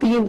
3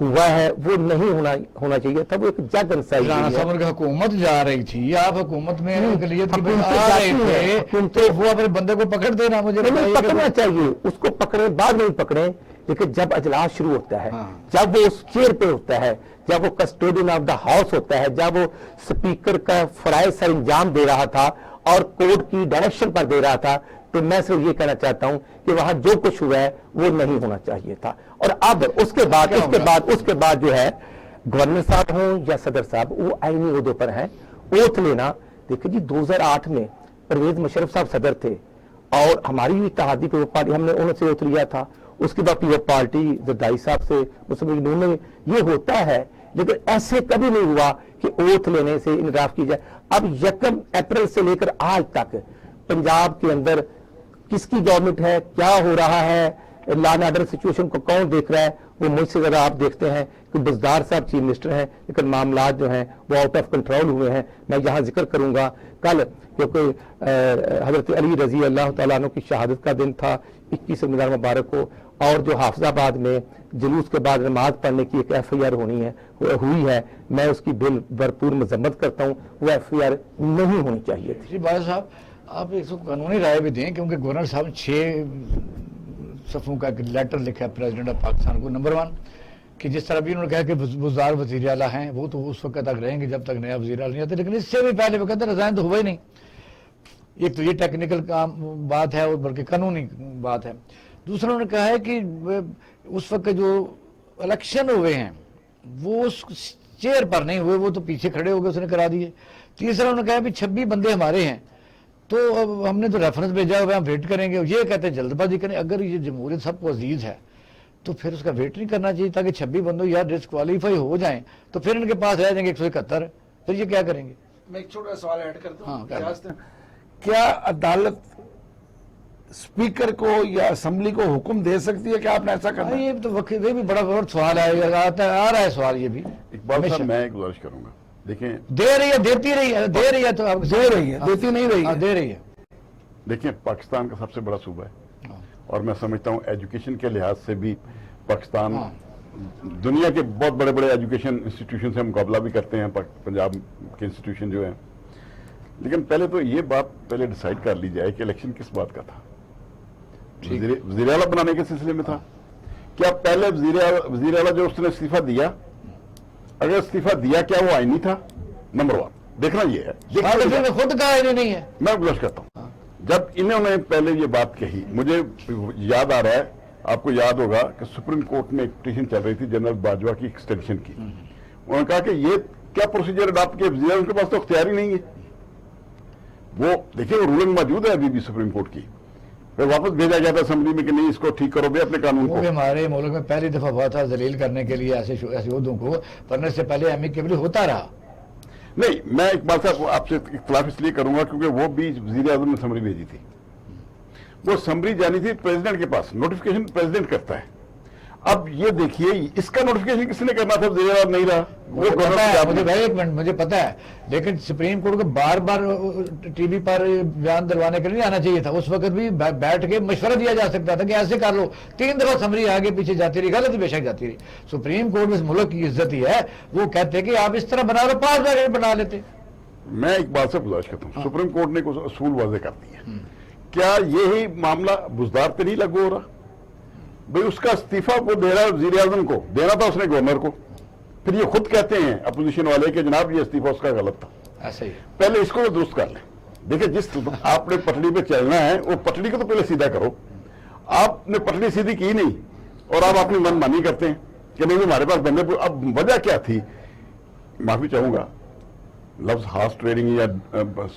ہوا ہے وہ نہیں ہونا چاہیے تھا، وہ ایک جگ انصائی رانا صاحب ان کی حکومت جا رہی تھی، آپ حکومت میں اقلیت کی بات آ رہے تھے تو وہ اپنے بندے کو پکڑ دینا، مجھے پکڑنا چاہیے، اس کو پکڑے بعد میں پکڑے، لیکن جب اجلاس شروع ہوتا ہے، جب وہ اس چیئر پہ ہوتا ہے، جب وہ کسٹوڈین آف دا ہاؤس ہوتا ہے، جب وہ سپیکر کا فرائض سر انجام دے رہا تھا اور کورٹ کی ڈائریکشن پر دے رہا تھا، تو میں صرف یہ کہنا چاہتا ہوں کہ وہاں جو کچھ ہوا ہے وہ نہیں ہونا چاہیے تھا۔ اور اب اس کے بعد جو ہے گورنر صاحب ہوں یا صدر صاحب، وہ آئینی عہدوں پر ہیں، اوتھ لینا۔ دیکھیں جی 2008 میں پرویز مشرف صاحب صدر تھے اور ہماری اتحادی پیپلز پارٹی، ہم نے انہوں سے اوتھ لیا تھا، اس کے بعد پیپلز پارٹی زرداری صاحب سے مسلم لیگ نون میں یہ ہوتا ہے، لیکن ایسے کبھی نہیں ہوا کہ اوتھ لینے سے انعراف کی جائے۔ اب 1 اپریل سے لے کر آج تک پنجاب کے اندر کس کی گورنمنٹ ہے، کیا ہو رہا ہے، لا اینڈ آرڈر سچویشن کو کون دیکھ رہا ہے، وہ مجھ سے زیادہ آپ دیکھتے ہیں کہ بزدار صاحب چیف منسٹر ہیں، لیکن معاملات جو ہیں وہ آؤٹ آف کنٹرول ہوئے ہیں۔ میں یہاں ذکر کروں گا کل کیونکہ حضرت علی رضی اللہ تعالیٰ عنہ کی شہادت کا دن تھا 21 رمضان مبارک کو، اور جو حافظ آباد میں جلوس کے بعد نماز پڑھنے کی ایک FIR ہوئی ہے، میں اس کی بھرپور مذمت کرتا ہوں، وہ FIR نہیں ہونی چاہیے تھی۔ جی باز صاحب آپ اس کو قانونی رائے بھی دیں، کیونکہ گورنر صاحب 6 صفوں کا ایک لیٹر لکھا ہے پریزیڈنٹ آف پاکستان کو، نمبر 1 کہ جس طرح بھی انہوں نے کہا کہ وزار وزیر اعلیٰ ہیں وہ تو اس وقت تک رہیں گے جب تک نیا وزیر اعلیٰ نہیں آتے، لیکن اس سے بھی پہلے وہ کہتے ہیں ریزائن تو ہوا ہی نہیں۔ ایک تو یہ ٹیکنیکل بات ہے اور بلکہ قانونی بات ہے۔ دوسرا انہوں نے کہا ہے کہ اس وقت جو الیکشن ہوئے ہیں وہ اس چیئر پر نہیں ہوئے، وہ تو پیچھے کھڑے ہو گئے، اس نے کرا دیے۔ تیسرا انہوں نے کہا بھی 26 بندے ہمارے ہیں تو اب ہم نے تو ریفرنس بھیجا ہوا ہے، ہم ویٹ کریں گے، یہ کہتے ہیں جلد بازی کریں۔ اگر یہ جمہوریت سب کو عزیز ہے تو پھر اس کا ویٹ نہیں کرنا چاہیے تاکہ 26 بندوں یا ڈسکوالیفائی ہو جائیں تو پھر ان کے پاس رہ جائیں گے 171، پھر یہ کیا کریں گے؟ میں ایک چھوٹا سوال ایڈ کرتا ہوں، کیا عدالت اسپیکر کو یا اسمبلی کو حکم دے سکتی ہے کہ آپ نے ایسا کرنا ہے؟ یہ تو یہ بھی بڑا سوال ہے، آ رہا ہے سوال یہ بھی۔ اقبال صاحب میں ایک گزارش کروں گا، دیکھیں دے رہی ہے، دیتی رہی ہے، دے رہی ہے تو اب دے رہی ہے، دیتی نہیں رہی ہے، دے رہی ہے۔ دیکھیں پاکستان کا سب سے بڑا صوبہ ہے اور میں سمجھتا ہوں ایجوکیشن کے لحاظ سے بھی پاکستان دنیا کے بہت بڑے بڑے ایجوکیشن انسٹیٹیوشن سے مقابلہ بھی کرتے ہیں پنجاب کے انسٹیٹیوشن جو ہیں، لیکن پہلے تو یہ بات پہلے ڈیسائیڈ کر لی جائے کہ الیکشن کس بات کا تھا، وزیر اعلیٰ بنانے کے سلسلے میں تھا؟ کیا پہلے وزیر اعلیٰ جو اس نے استعفیٰ دیا، اگر استعفیٰ دیا کیا وہ آئینی تھا؟ نمبر 1 دیکھنا یہ ہے، خود کا آئینی نہیں ہے۔ میں گزارش کرتا ہوں جب انہوں نے پہلے یہ بات کہی، مجھے یاد آ رہا ہے، آپ کو یاد ہوگا کہ سپریم کورٹ میں ایک پٹیشن چل رہی تھی جنرل باجوہ کی ایکسٹینشن کی، انہوں نے کہا کہ یہ کیا پروسیجر اڈاپٹ کیا، وزیر ان کے پاس تو اختیار ہی نہیں ہے۔ وہ دیکھیں وہ رولنگ موجود ہے ابھی بھی سپریم کورٹ کی، پھر واپس بھیجا گیا تھا اسمبلی میں کہ نہیں اس کو ٹھیک کرو بھائی اپنے قانون کو۔ ہمارے ملک میں پہلی دفعہ ہوا تھا ذلیل کرنے کے لیے ایسے عہدوں کو، ورنہ سے پہلے ایمیکیبلی ہوتا رہا۔ نہیں میں اقبال صاحب آپ سے اختلاف اس لیے کروں گا کیونکہ وہ بھی وزیر اعظم نے سمری بھیجی تھی، وہ سمری جانی تھی پریزیڈنٹ کے پاس، نوٹیفیکیشن پریزیڈنٹ کرتا ہے۔ اب یہ دیکھیے اس کا نوٹیفیکیشن کس نے کرنا تھا، وزیر اعظم نہیں رہا، وہ مجھے بھائی ایک منٹ مجھے پتا ہے، لیکن سپریم کورٹ کو بار بار ٹی وی پر بیان دلوانے کے لیے آنا چاہیے تھا، اس وقت بھی بیٹھ کے مشورہ دیا جا سکتا تھا کہ ایسے کر لو۔ 3 دفعہ سمری آگے پیچھے جاتی رہی، غلط بے شک جاتی رہی۔ سپریم کورٹ میں اس ملک کی عزت ہی ہے، وہ کہتے کہ آپ اس طرح بنا لو، 5 بار بنا لیتے۔ میں ایک بات سے گزارش کرتا ہوں، سپریم کورٹ نے کچھ اصول واضح کر دی ہے، کیا یہی معاملہ بزدار پہ نہیں لاگو ہو رہا؟ بھئی اس کا استعفیٰ وہ دے رہا ہے وزیر اعظم کو، دینا تھا اس نے گورنر کو، پھر یہ خود کہتے ہیں اپوزیشن والے کہ جناب یہ استعفیٰ اس کا غلط تھا۔ ایسا ہی پہلے اس کو تو درست کر لیں، دیکھیں جس آپ نے پٹڑی پہ چلنا ہے وہ پٹڑی کو تو پہلے سیدھا کرو، آپ نے پٹڑی سیدھی کی نہیں اور آپ اپنی من مانی کرتے ہیں کہ نہیں ہمارے پاس بندے، اب وجہ کیا تھی؟ معافی چاہوں گا لفظ ہارس ٹریڈنگ یا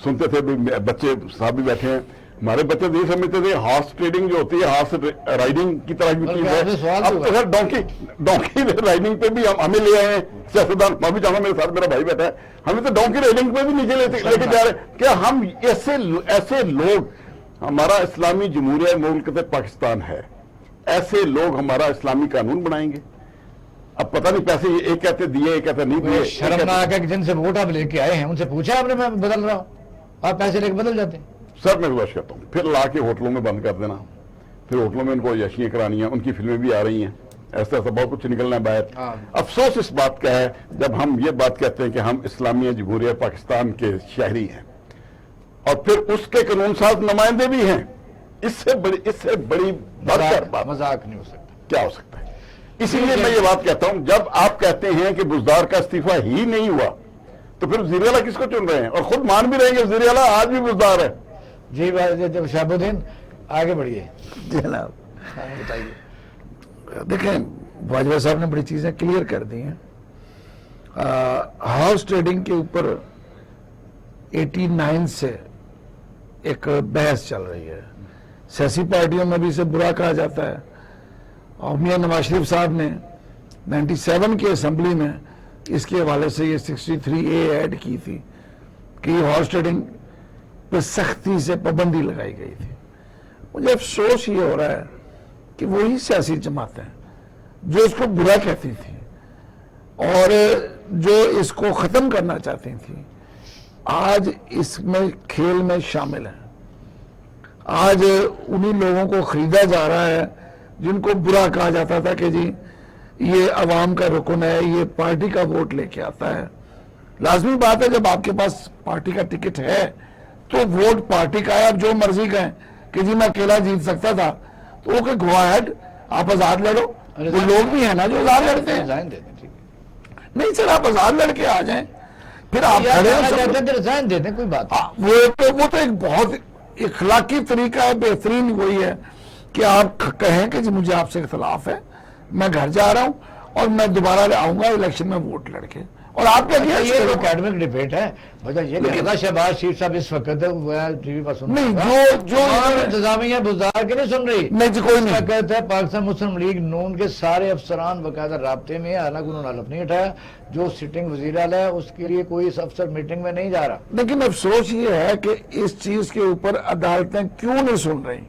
سنتے تھے بچے صاحب بھی بیٹھے ہیں، ہمارے بچے نہیں سمجھتے تھے ہارس ٹریڈنگ جو ہوتی ہے ہارس رائڈنگ کی طرح کی چیز ہے، اب تو خیر ڈونکی رائڈنگ پہ بھی ہمیں لے آئے ہیں سیاستدان، معافی چاہوں گا میرے ساتھ میرا بھائی بیٹھا ہے، ہمیں تو ڈونکی رائڈنگ پہ بھی نیچے لے کے جا رہے ہیں۔ کیا ہم ایسے لوگ، ہمارا اسلامی جمہوریہ ملک پاکستان ہے، ایسے لوگ ہمارا اسلامی قانون بنائیں گے؟ اب پتہ نہیں پیسے ایک کہتے دیے ایک کہتے نہیں دیے، شرمناک ہے کہ جن سے ووٹ آپ لے کے آئے ہیں ان سے پوچھا آپ نے میں بدل رہا ہوں، آپ پیسے لے کے بدل جاتے ہیں۔ سر میں گزارش کرتا ہوں پھر لا کے ہوٹلوں میں بند کر دینا، پھر ہوٹلوں میں ان کو عیاشیاں کرانی ہیں، ان کی فلمیں بھی آ رہی ہیں، ایسا ایسا بہت کچھ نکلنا ہے باہر. افسوس اس بات کا ہے جب ہم یہ بات کہتے ہیں کہ ہم اسلامیہ جمہوریہ پاکستان کے شہری ہیں اور پھر اس کے قانون ساز نمائندے بھی ہیں. اس سے بڑی بات مذاق نہیں ہو سکتا. کیا ہو سکتا ہے؟ اسی لیے میں یہ بات کہتا ہوں جب آپ کہتے ہیں کہ بزدار کا استعفیٰ ہی نہیں ہوا تو پھر وزیر اعلیٰ کس کو چن رہے ہیں؟ اور خود مان بھی رہیں گے وزیر اعلیٰ آج بھی بزدار ہے. جی جب شہاب الدین آگے بڑھیے. جناب بتائیے. دیکھیں باجوہ صاحب نے بڑی چیزیں کلیئر کر دی ہیں. ہاؤس ٹریڈنگ کے اوپر 89 سے ایک بحث چل رہی ہے. سیاسی پارٹیوں میں بھی اسے برا کہا جاتا ہے اور میاں نواز شریف صاحب نے 97 کی اسمبلی میں اس کے حوالے سے یہ 63A ایڈ کی تھی کہ یہ ہارس ٹریڈنگ پہ سختی سے پابندی لگائی گئی تھی. مجھے افسوس یہ ہو رہا ہے کہ وہی سیاسی جماعتیں جو اس کو برا کہتی تھی اور جو اس کو ختم کرنا چاہتی تھی آج اس میں کھیل میں شامل ہیں. آج انہی لوگوں کو خریدا جا رہا ہے جن کو برا کہا جاتا تھا کہ جی یہ عوام کا رکن ہے, یہ پارٹی کا ووٹ لے کے آتا ہے. لازمی بات ہے جب آپ کے پاس پارٹی کا ٹکٹ ہے تو ووٹ پارٹی کا ہے. آپ جو مرضی کہیں کہ جی میں اکیلا جیت سکتا تھا تو اوکے گو اہیڈ, آپ آزاد لڑو. وہ لوگ بھی ہیں نا جو آزاد لڑتے ہیں. نہیں سر آپ آزاد لڑ کے آ جائیں پھر آپ ریزائن دے دیں کوئی بات. وہ تو ایک بہت اخلاقی طریقہ ہے, بہترین وہی ہے کہ آپ کہیں کہ جی مجھے آپ سے اختلاف ہے, میں گھر جا رہا ہوں اور میں دوبارہ آؤں گا الیکشن میں ووٹ لڑ کے. اور آپ کیا یہ اکیڈمک ڈیبیٹ ہے. یہ کہتا شہباز شریف صاحب اس وقت ٹی وی پر سن نہیں جو انتظامیہ بزدار کے نہیں سن رہی. نہیں جی کوئی نہیں کہتا ہے پاکستان مسلم لیگ نون کے سارے افسران باقاعدہ رابطے میں, حالانکہ انہوں نے حلف نہیں اٹھایا. جو سٹنگ وزیر اعلیٰ ہے اس کے لیے کوئی افسر میٹنگ میں نہیں جا رہا. لیکن افسوس یہ ہے کہ اس چیز کے اوپر عدالتیں کیوں نہیں سن رہی.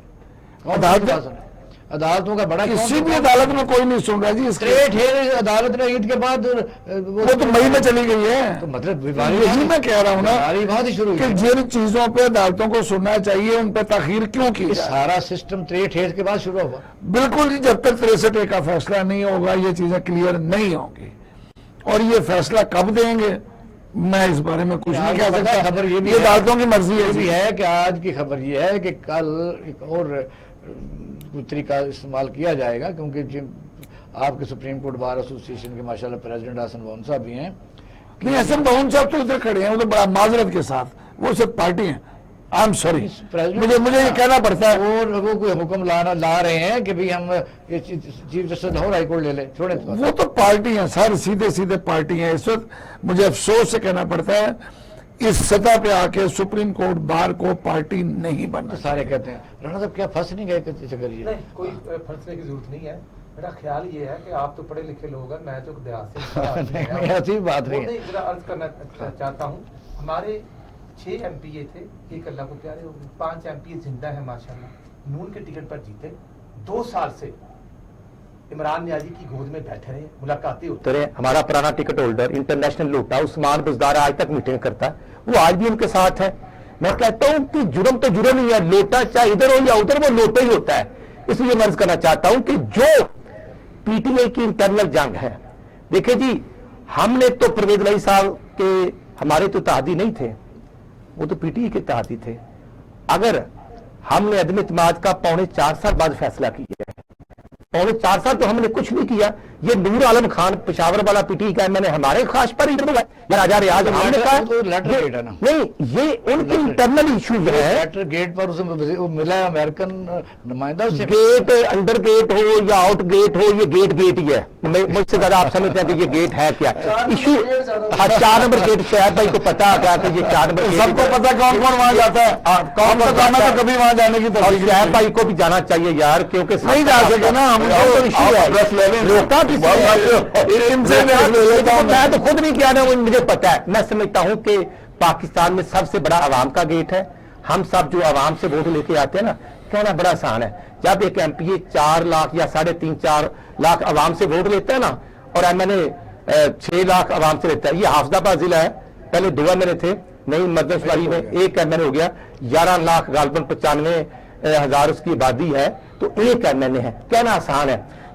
عدالتوں کا بڑا کسی بھی عدالت میں کوئی نہیں سن رہا جی. اسٹریٹ ہے عدالت نے عید کے بعد وہ تو مئی میں چلی گئی ہے. تو مطلب یہی میں کہہ رہا ہوں نا کہ جن چیزوں پہ عدالتوں کو سننا چاہیے ان پہ تاخیر کیوں کی. سارا سسٹم 63 کے بعد شروع ہوا. بالکل جی, جب تک 63 کا فیصلہ نہیں ہوگا یہ چیزیں کلیئر نہیں ہوں گی. اور یہ فیصلہ کب دیں گے میں اس بارے میں کچھ نہیں کہہ سکتا. خبر یہ بھی عدالتوں کی مرضی ہے کہ آج کی خبر یہ ہے کہ کل ایک اور طریقہ استعمال کیا جائے گا, کیونکہ آپ کے سپریم کورٹ بار ایسوسی ایشن کے ماشاءاللہ پریزیڈنٹ حسن بہون صاحب بھی ہیں. نہیں حسن بہون صاحب تو ادھر کھڑے ہیں, وہ تو بڑا معذرت کے ساتھ, وہ صرف پارٹی ہیں. آئی ایم سوری, مجھے یہ کہنا پڑتا ہے. اور وہ کوئی حکم لا رہے ہیں کہ بھی ہم chief justice Lahore high court لے لیں, چھوڑیں. وہ تو پارٹی ہیں سر, سیدھے پارٹی ہیں. اس وقت مجھے افسوس سے کہنا پڑتا ہے اس سطح پہ آ کے سپریم کورٹ بار کو پارٹی نہیں بننا. سارے کہتے ہیں رانا صاحب کیا پھنس نہیں گئے نہیں, کوئی پھنسنے کی ضرورت نہیں ہے. میرا خیال یہ ہے کہ آپ تو پڑھے لکھے لوگ ہیں, میں تو دیہات سے ایسی بات نہیں ہے. ذرا عرض کرنا چاہتا ہوں, ہمارے 6 ایم پی اے تھے, ایک اللہ کو پیارے ہو گئے, 5 ایم پی اے زندہ ہیں ماشاءاللہ, نون کے ٹکٹ پر جیتے. 2 سال سے عمران نیازی کی گود میں بیٹھے رہے, ملاقاتیں ہوتے رہے. ہمارا پرانا ٹکٹ ہولڈر انٹرنیشنل لوٹا عثمان بزدار آج تک میٹنگ کرتا ہے, وہ آج بھی ان کے ساتھ ہے. میں کہتا ہوں کہ جرم تو جرم ہی ہے, لوٹا چاہے ادھر ہو یا ادھر وہ لوٹا ہی ہوتا ہے. اس لیے میں عرض کرنا چاہتا ہوں کہ جو پی ٹی آئی کی انٹرنل جنگ ہے, دیکھیں جی ہم نے تو پرویز الہی صاحب کے ہمارے تو اتحادی نہیں تھے, وہ تو پی ٹی آئی کے اتحادی تھے. اگر ہم نے عدم اعتماد کا 4.25 سال بعد فیصلہ کیا ہے, 4.25 سال تو ہم نے کچھ نہیں کیا. یہ نور عالم خان پشاور والا پی ٹی آئی کا میں نے ہمارے خواہش پر ہی راجہ ریاض ہم نے کہا نہیں, یہ ان کی انٹرنل ایشوز ہے. لیٹر گیٹ پر ملا ہے امریکن نمائندہ, گیٹ انڈر گیٹ ہو یا آؤٹ گیٹ ہو, یہ گیٹ ہی ہے. مجھ سے زیادہ آپ سمجھتے ہیں کہ یہ گیٹ ہے کیا ایشو. 4 نمبر گیٹ شہر بھائی کو پتا کیا کہ یہ 4 نمبر سب کو پتا کون کون وہاں جاتا ہے, کون سا جانا تو کبھی وہاں جانے کی اور شہر بھائی کو بھی جانا چاہیے یار, کیونکہ نہیں جا سکے نا ہم. میں تو خود نہیں کیا نا, مجھے پتا ہے. میں سمجھتا ہوں کہ پاکستان میں سب سے بڑا عوام کا گیٹ ہے. ہم سب جو عوام سے ووٹ لے کے آتے ہیں نا, کہنا بڑا آسان ہے. جب ایک ایم پی اے 4 لاکھ یا 3.5-4 لاکھ عوام سے ووٹ لیتا ہے نا, اور ایم این اے 6 لاکھ عوام سے لیتا ہے. یہ حافظ آباد ضلع ہے, پہلے 2 ایم این اے تھے, نئی مردم شماری میں 1 ایم این اے ہو گیا, 11 لاکھ غالباً 95,000 اس کی آبادی ہے, تو 1 ایم این اے ہے. کہنا آسان ہے.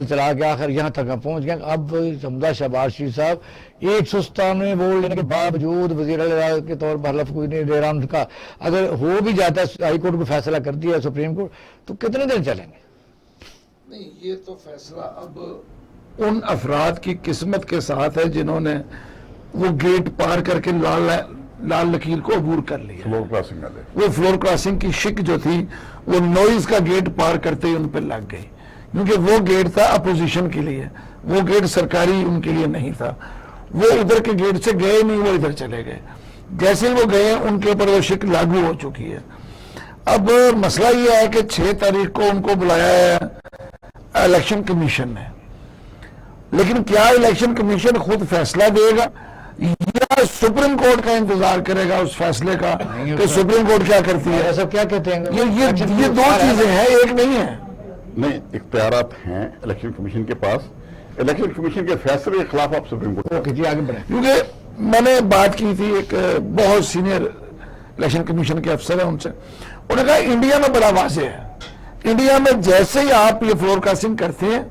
چلا کے آخر یہاں تک ہم پہنچ گئے. اب حمزہ شہباز شریف صاحب 197 ووٹ لینے کے باوجود وزیر اعلیٰ کے طور پر حلف کوئی نہیں دے رہا ان کا. اگر ہو بھی جاتا ہے ہائی کورٹ کو فیصلہ کر دیا سپریم کورٹ تو کتنے دن چلیں گے؟ نہیں یہ تو فیصلہ اب ان افراد کی قسمت کے ساتھ ہے جنہوں نے وہ گیٹ پار کر کے لال لکیر کو عبور کر لیا. فلور کراسنگ والے وہ فلور کراسنگ کی شک جو تھی وہ نوئز کا گیٹ پار کرتے ہی ان پہ لگ گئی، کیونکہ وہ گیٹ تھا اپوزیشن کے لیے، وہ گیٹ سرکاری ان کے لیے نہیں تھا. وہ ادھر کے گیٹ سے گئے نہیں، وہ ادھر چلے گئے. جیسے ہی وہ گئے ان کے اوپر وہ شک لاگو ہو چکی ہے. اب مسئلہ یہ ہے کہ 6 تاریخ کو ان کو بلایا ہے الیکشن کمیشن نے، لیکن کیا الیکشن کمیشن خود فیصلہ دے گا یا سپریم کورٹ کا انتظار کرے گا اس فیصلے کا کہ سپریم کورٹ کیا کرتی ہے؟ ایسا کیا کہتے ہیں یہ 2 چیزیں ہیں، ایک نہیں ہے. نہیں اختیارات ہیں الیکشن کمیشن کے پاس. الیکشن کمیشن کے فیصلے کے خلاف آپ سپریم کورٹ جی آگے بڑھیں. کیونکہ میں نے بات کی تھی ایک بہت سینئر الیکشن کمیشن کے افسر ہیں ان سے، انہوں نے کہا انڈیا میں بڑا واضح ہے، انڈیا میں جیسے ہی آپ یہ فلور کاسٹنگ کرتے ہیں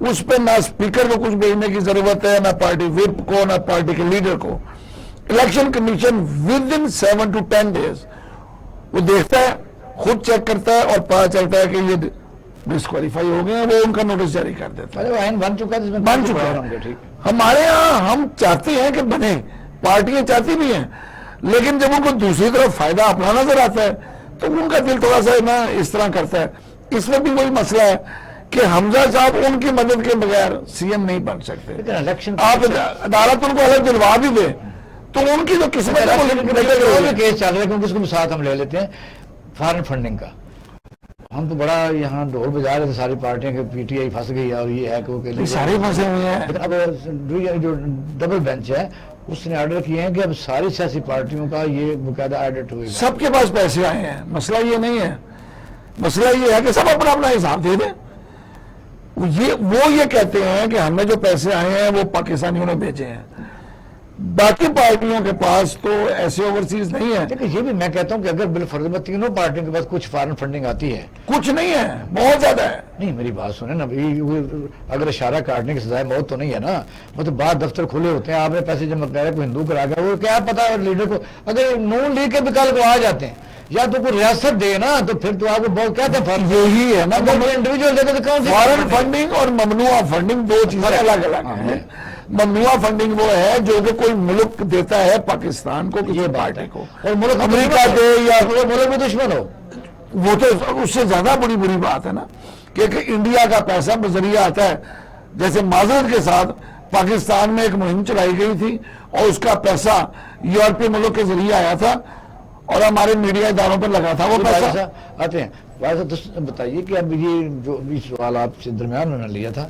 اس پہ نہ اسپیکر کو کچھ بھیجنے کی ضرورت ہے، نہ پارٹی وپ کو، نہ پارٹی کے لیڈر کو. Election commission with in 7 to 10 days وہ دیکھتا ہے، خود چیک کرتا ہے اور پتا چلتا ہے کہ یہ ڈسکوالیفائی ہو گئے ہیں، وہ ان کا نوٹس جاری کر دیتا ہے. آئین بن چکا ہے، بن چکا ہے. ہمارے ہاں ہم چاہتے ہیں کہ بنے، پارٹیاں چاہتی بھی ہیں، لیکن جب ان کو دوسری طرف فائدہ اپنا نظر آتا ہے تو ان کا دل تھوڑا سا نا اس طرح کرتا ہے. اس میں بھی وہی مسئلہ ہے کہ حمزہ صاحب ان کی مدد کے بغیر سی ایم نہیں بن سکتے. آپ عدالت ان کو الگ دلوا بھی دے تو ان کی جو قسمت ہے کیس چل رہا ہے، کیونکہ اس کو ساتھ ہم لے لیتے ہیں فارن فنڈنگ کا. ہم تو بڑا یہاں ڈھول بجا رہے تھے ساری پارٹیاں کہ پی ٹی آئی پھنس گئی اور یہ ہے کہ وہ سارے پھنسے ہوئے ہیں. اب جو ڈبل بینچ ہے اس نے آرڈر کیے ہیں کہ اب ساری سیاسی پارٹیوں کا یہ باقاعدہ آڈٹ ہوئے گا. سب کے پاس پیسے آئے ہیں، مسئلہ یہ نہیں ہے. مسئلہ یہ ہے کہ سب اپنا اپنا حساب دے دیں. وہ یہ کہتے ہیں کہ ہمیں جو پیسے آئے ہیں وہ پاکستانیوں نے بھیجے ہیں، باقی پارٹیوں کے پاس تو ایسے اوورسیز نہیں ہے. لیکن یہ بھی میں کہتا ہوں کہ اگر بالفرض تینوں پارٹیوں کے پاس کچھ فارن فنڈنگ آتی ہے، کچھ نہیں ہے، بہت زیادہ ہے. نہیں میری بات سنیں نا، اگر اشارہ کاٹنے کی سزائے موت تو نہیں ہے نا. مطلب بعد دفتر کھلے ہوتے ہیں، آپ نے پیسے جمع کرایا، کوئی ہندو کرا گیا، وہ کیا پتا ہے لیڈر کو. اگر نون لیگ کے بھی کل کو آ جاتے ہیں یا تو کوئی ریاست دے نا تو پھر تو آپ کو بہت کہتے ہیں یہی ہے نا. انڈیویجل جگہ تو کون سی فارن فنڈنگ اور ممنوع فنڈنگ 2 چیزیں الگ الگ ہیں. ممنوع فنڈنگ وہ ہے جو کہ کوئی ملک دیتا ہے پاکستان کو کسی پارٹی کو، اور ملک امریکہ دے یا ملک میں دشمن ہو، وہ تو اس سے زیادہ بری بات ہے نا کہ انڈیا کا پیسہ بذریعہ آتا ہے. جیسے معذرت کے ساتھ پاکستان میں ایک مہم چلائی گئی تھی اور اس کا پیسہ یورپی ملک کے ذریعے آیا تھا اور ہمارے میڈیا اداروں پر لگا تھا وہ پیسہ. آتے ہیں بتائیے کہ اب یہ جو بھی سوال آپ سے درمیان میں نے لیا تھا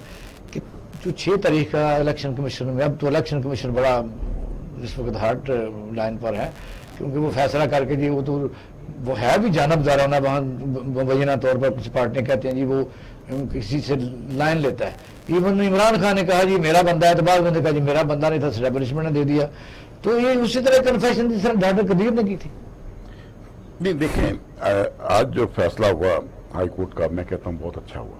کہ جو 6 تاریخ کا الیکشن کمیشن میں، اب تو الیکشن کمیشن بڑا اس وقت ہارڈ لائن پر ہے کیونکہ وہ فیصلہ کر کے جی وہ تو وہ ہے بھی جانبدارانہ وہاں مبینہ طور پر کچھ پارٹیاں کہتے ہیں جی وہ کسی سے لائن لیتا ہے. ایون عمران خان نے کہا جی میرا بندہ ہے تو بعض بندے کہا جی میرا بندہ نہیں تھا، اسٹیبلشمنٹ نے دے دیا. تو یہ اسی طرح کنفیشن جس طرح ڈاکٹر قدیر نے کی تھی. نہیں دیکھیں آج جو فیصلہ ہوا ہائی کورٹ کا، میں کہتا ہوں بہت اچھا ہوا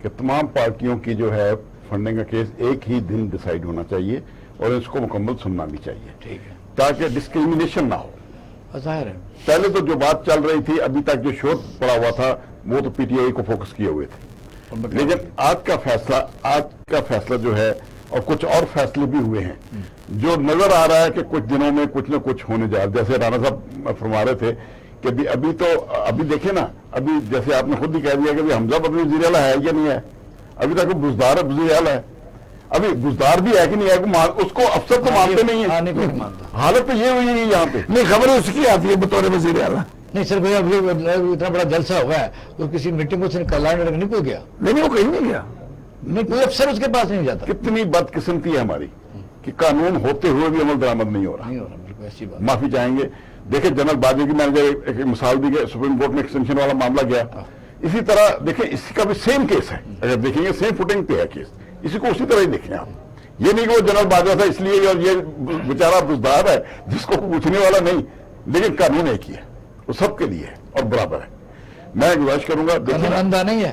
کہ تمام پارٹیوں کی جو ہے فنڈنگ کا کیس ایک ہی دن ڈیسائیڈ ہونا چاہیے اور اس کو مکمل سننا بھی چاہیے. ٹھیک ہے، تاکہ ڈسکریمنیشن نہ ہو. ظاہر ہے پہلے تو جو بات چل رہی تھی ابھی تک جو شور پڑا ہوا تھا وہ تو پی ٹی آئی کو فوکس کیے ہوئے تھے، لیکن آج کا فیصلہ جو ہے اور کچھ اور فیصلے بھی ہوئے ہیں جو نظر آ رہا ہے کہ کچھ دنوں میں کچھ نہ کچھ ہونے جا رہا ہے. جیسے رانا صاحب فرما رہے تھے کہ ابھی دیکھیں نا، ابھی جیسے آپ نے خود ہی کہہ دیا کہ حمزہ بدری وزیر اعلیٰ ہے یا نہیں ہے، ابھی تک وہ بزدار وزیر اعلیٰ ہے. ابھی بزدار بھی ہے کہ نہیں ہے، اس کو افسر تو مانتے نہیں ہیں. حالت تو یہ ہوئی ہے یہاں پہ. نہیں خبر اس کی آتی ہے بطور وزیر اعلیٰ. نہیں سر اتنا بڑا جلسہ ہوا ہے، وہ کسی میٹنگ کو نہیں کوئی گیا. نہیں وہ کہیں نہیں گیا، نہیں کوئی افسر اس کے پاس نہیں جاتا. کتنی بدقسمتی ہے ہماری کہ قانون ہوتے ہوئے بھی عمل درآمد نہیں ہو رہا. بالکل ایسی بات. معافی چاہیں گے. دیکھیں جنرل باجوہ کی میں نے ایک مثال دی کہ سپریم کورٹ میں ایکسٹینشن والا معاملہ گیا، اسی طرح دیکھیں اس کا بھی سیم کیس ہے. اگر دیکھیں گے سیم فوٹنگ پہ ہے کیس، اسی کو اسی طرح ہی دیکھیں آپ. یہ نہیں کہ وہ جنرل باجوہ تھا اس لیے اور یہ بیچارہ بزدار ہے جس کو پوچھنے والا نہیں، لیکن قانون ایک ہی ہے، وہ سب کے لیے ہے اور برابر ہے. میں گزارش کروں گا قانون اندھا نہیں ہے.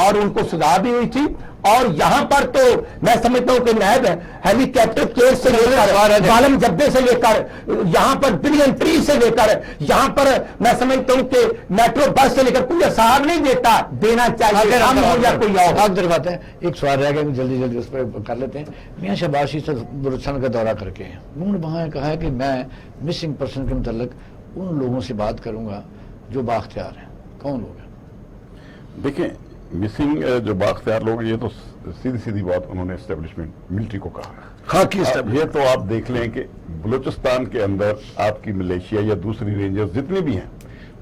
اور ان کو سزا بھی ہوئی تھی. اور یہاں پر تو میں سمجھتا ہوں کہ نائب ہیلی کاپٹر کیس سے لے کر ظالم جبے سے لے کر یہاں پر بلین ٹری سے لے کر یہاں پر میں سمجھتا ہوں کہ میٹرو بس سے لے کر کوئی اثار نہیں دینا چاہیے ہم ہو یا کوئی اور. آپ در بات ہے ایک سوال رہ گیا جلدی جلدی اس پہ کر لیتے ہیں. میاں شہباز شریف سے بلوچستان کا دورہ کر کے انہوں نے وہاں کہا ہے کہ میں مسنگ پرسن کے متعلق ان لوگوں سے بات کروں گا جو بااختیار ہیں. کون لوگ ہیں؟ دیکھیں مسنگ جو بااختیار لوگ ہیں، یہ تو سیدھی سیدھی بات انہوں نے اسٹیبلشمنٹ ملٹری کو کہا. خاکی یہ تو آپ دیکھ لیں کہ بلوچستان کے اندر آپ کی ملیشیا یا دوسری رینجرز جتنی بھی ہیں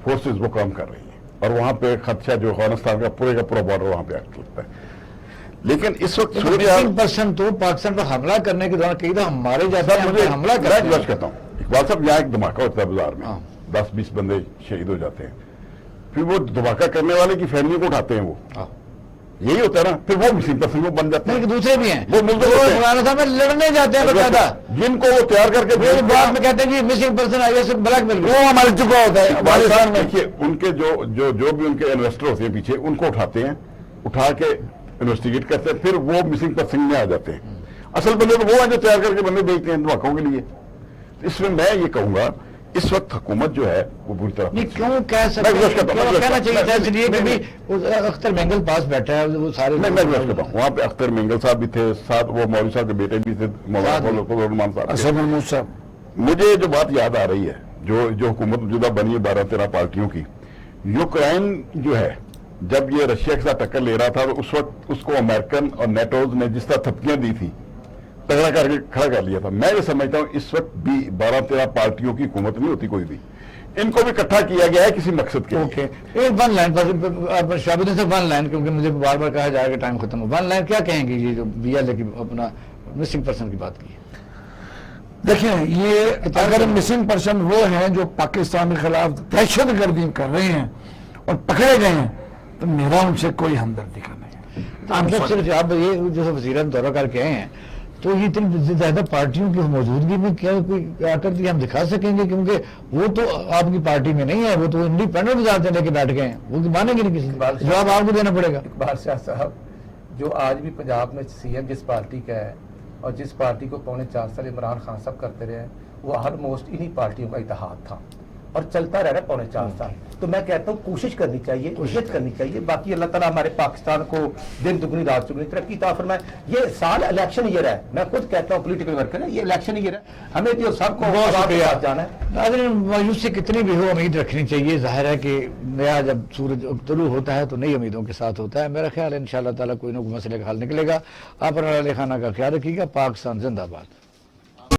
فورسز وہ کام کر رہی ہیں، اور وہاں پہ خدشہ جو افغانستان کا پورا بارڈر وہاں پہ لگتا ہے. لیکن اس وقت پرسن تو پاکستان پر حملہ کرنے کے دوران کئی دفعہ ہمارے جاتے ہیں مجھے حملہ میں کرتے جوش کرتا ہوں اقبال صاحب، یہاں ایک دھماکہ ہوتا ہے بازار میں، ہاں. 10-20 بندے شہید ہو جاتے ہیں، پھر وہ دھماکہ کرنے والے کی فیملی کو اٹھاتے ہیں، وہ ہیں. یہی ہوتا ہے نا، پھر وہ مسنگ پرسن کو بن جاتے ہیں. دوسرے بھی ہیں وہ ملزم ہوتے ہیں. افغانستان میں لڑنے جاتے ہیں باقاعدہ، جن کو وہ تیار کر کے پھر بعد میں کہتے ہیں کہ مسنگ پرسن آئی سے بلیک میل. وہ ہمارے چکا ہوتا ہے افغانستان میں. دیکھیے ان کے جو بھی ان کے انویسٹر ہوتے ہیں پیچھے، ان کو اٹھاتے ہیں، اٹھا کے انویسٹیگیٹ کرتے ہیں، پھر وہ مسنگ پرسن میں آ جاتے ہیں. اصل بندے تو وہ ہیں جو تیار کر کے بندے بھیجتے ہیں دھماکوں کے لیے. اس میں میں یہ کہوں گا اس وقت حکومت جو ہے وہ بری طرح نہیں کیوں کہہ سکتے ہیں، کہنا چاہیے تھا اس لیے کہ بھی اختر مینگل پاس بیٹھا ہے وہ سارے. میں کرتا ہوں وہاں پہ اختر مینگل صاحب بھی تھے، ساتھ وہ مولوی صاحب کے بیٹے بھی تھے، مولانا فضل الرحمان صاحب. اسد محمود صاحب. مجھے جو بات یاد آ رہی ہے جو حکومت موجودہ بنی ہے 12-13 پارٹیوں کی، یوکرائن جو ہے جب یہ رشیا کے ساتھ ٹکر لے رہا تھا تو اس وقت اس کو امریکن اور نیٹوز نے جس طرح تھپکیاں دی تھی، تگڑا کر کے کھڑا کر لیا تھا. میں یہ سمجھتا ہوں اس وقت بھی 12-13 پارٹیوں کی حکومت نہیں ہوتی کوئی بھی، ان کو بھی اکٹھا کیا گیا ہے کسی مقصد کے. اوکے ایک ون لائن شابدین سے ون لائن، کیونکہ مجھے بار بار کہا جائے گا ٹائم ختم ہو. ون لائن کیا کہیں گے یہ جو بی ایل اے کی اپنا مسنگ پرسن کی بات کی؟ دیکھیں یہ اگر مسنگ پرسن وہ ہیں جو پاکستان کے خلاف دہشت گردی کر رہے ہیں اور پکڑے گئے ہیں تو میرا ان سے کوئی ہمدردی کا نہیں ہے. صرف آپ یہ جو وزیر دورہ کر کے آئے ہیں تو یہ اتنی زیادہ پارٹیوں کی موجودگی میں کیا کوئی آ کر ہم دکھا سکیں گے؟ کیونکہ وہ تو آپ کی پارٹی میں نہیں ہے، وہ تو انڈیپینڈنٹ وزارتیں لے کے بیٹھ گئے ہیں، وہ مانیں گے نہیں کسی جواب آپ کو دینا پڑے گا. اقبال شاہ صاحب جو آج بھی پنجاب میں سی ایم جس پارٹی کا ہے اور جس پارٹی کو 4.25 سال عمران خان صاحب کرتے رہے، وہ آلموسٹ انہی پارٹیوں کا اتحاد تھا اور چلتا رہ رہا 4.25 سال. تو میں کہتا ہوں کوشش کرنی چاہیے، کوشش کرنی چاہیے. باقی اللہ تعالیٰ ہمارے پاکستان کو دن دگنی رات چگنی ترقی عطا فرمائے. یہ سال الیکشن ایئر ہے، میں خود کہتا ہوں پولیٹیکل ورکر ہے، یہ الیکشن ایئر ہے، ہمیں تو سب کو جانا ہے. ناظرین مایوسی کتنی بھی ہو امید رکھنی چاہیے. ظاہر ہے کہ نیا جب سورج طلوع ہوتا ہے تو نئی امیدوں کے ساتھ ہوتا ہے. میرا خیال ہے انشاءاللہ تعالیٰ کوئی نہ کوئی مسئلے کا حل نکلے گا. آپ اپنا خانہ کا خیال رکھیے گا. پاکستان زندہ باد.